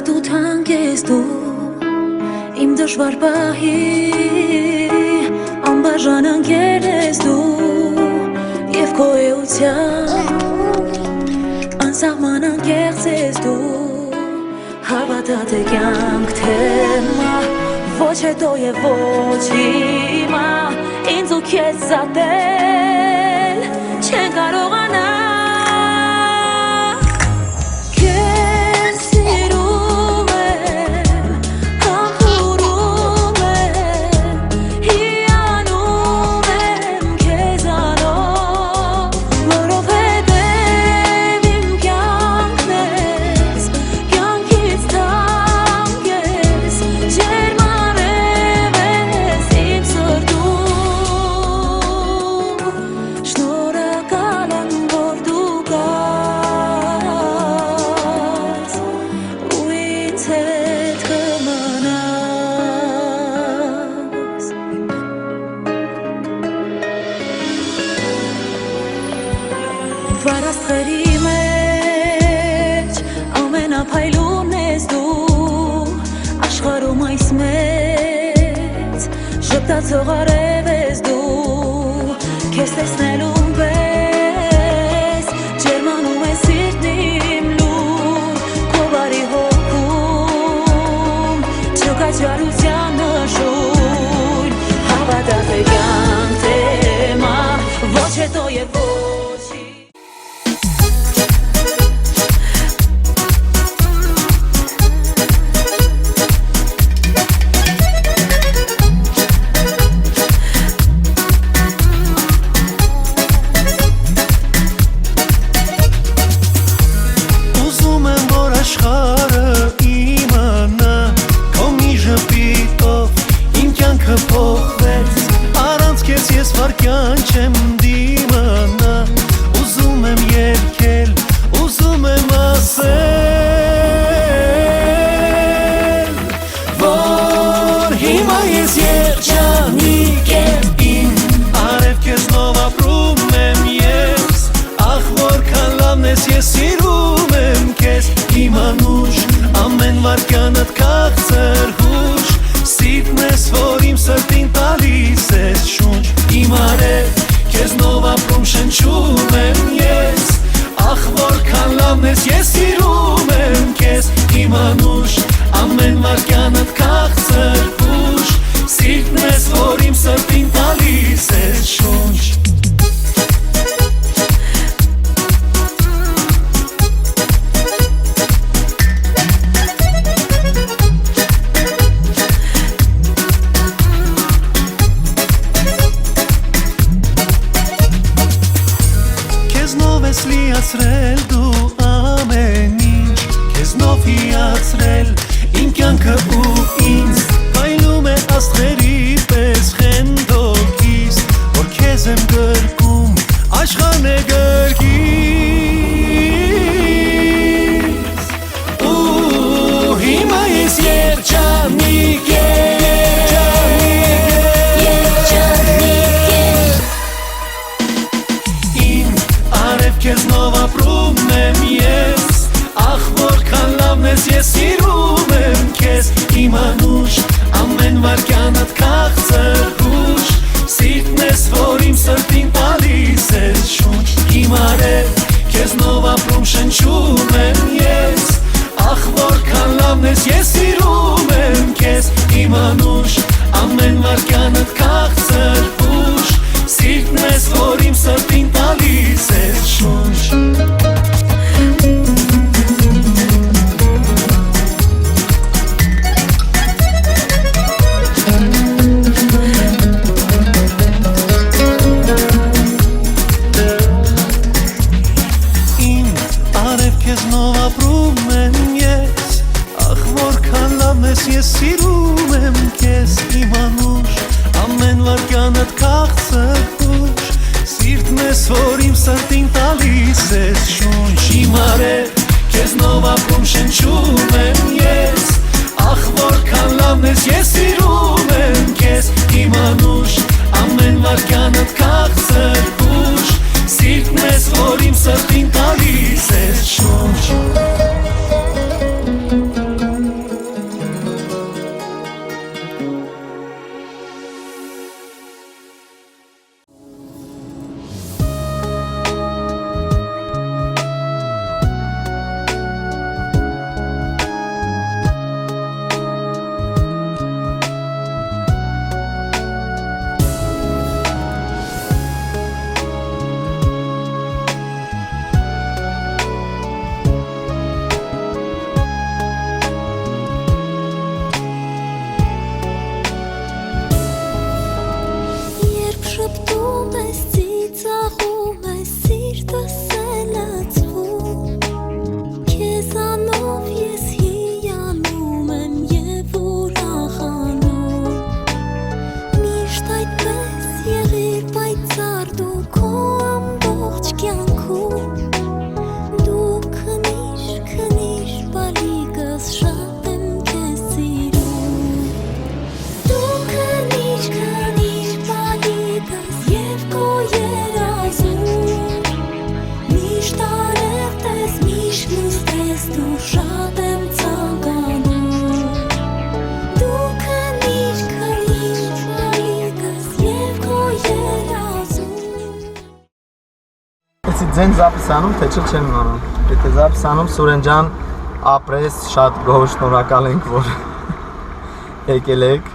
Ազատու թանկ ես դու Իմ դժվար պահի Անբաժան ընկեր ես դու Եվ քո էության Անսահման անկեղծ ես դու Հավատա թե կյանք թեմա Ոչ հետո և ոչ հիմա Ինձ ու քեզ զատել Չեն կարողանա Վարաստղերի մեջ ամենափայլուն ես դու Աշխարհում այս մեծ ժպտացող արև ես դու Քեզ տեսնելուն պես ջերմանում է սիրտն իմ լուր Քո բարի հոգում չկա ջարության նշույլ Հավատա թե կյանք թեմա ոչ հետո և ոչ Չեմ դիմանա Ուզում եմ երգել, ուզում եմ ասել Որ հիմա ես երջանիկ եմ իմ Արև քեզնով ապրում եմ ես Ախ որքան լավն ես ես սիրում եմ քեզ Իմ անուշ ամեն վարքյանդ քաղցր հուշ Սիրտն ես որ իմ սրտին տալիս ես շունչ Իմ արև Քեզնով ապրում շնչում եմ ես Ախ որքան լավն ես ես սիրում եմ քեզ Իմ անուշ ամեն վարքյանդ քաղցր հուշ Սիրտն ես որ իմ սրտին տալիս ես շունչ Լիացրել դու ամեն ինչ Քեզնով հիացրել իմ կյանքը ու ինձ Հայլում է աստղերի պես խենդոքիս Որ քեզ եմ գրկում աշխարհն է գրկիս Ու հիմա ես երջանիկ Քեզնով ապրում եմ ես Ախ որքան լավն ես ես սիրում եմ քեզ Իմ անուշ ամեն վարքյանդ քաղցր հուշ Սիրտն ես որ իմ սրտին տալիս ես շունչ Իմ արև քեզնով ապրում շնչում եմ ես Ախ որքան լավն ես ես սիրում եմ քեզ Իմ անուշ ամեն վարքյանդ քաղցր հուշ Սիրտն ես որ իմ սրտին տալիս ես շունչ Իմ արև քեզնով ապրում եմ ես Ախ որքան լավն ես ես սիրում եմ քեզ Իմ անուշ ամեն վարքյանդ քաղցր հուշ Սիրտն ես որ իմ սրտին տալիս ես շունչ Իմ արև քեզնով ապրում շնչում եմ ես Ախ որքան լավն ես ես սիրում եմ քեզ Իմ անուշ ամեն վարքյանդ քաղցր հուշ Սիրտն ես որ իմ սրտին տալիս ես շունչ նստես դու շատ եմ ցանկանում Դու քնիր ալիքս և քո երազում Էսի ձեն զապիսանում, թե չէ չեմ անում Եթե զապիսանում Սուրեն ջան ապրես շատ գոհ շնորհակալ ենք որ եկել եք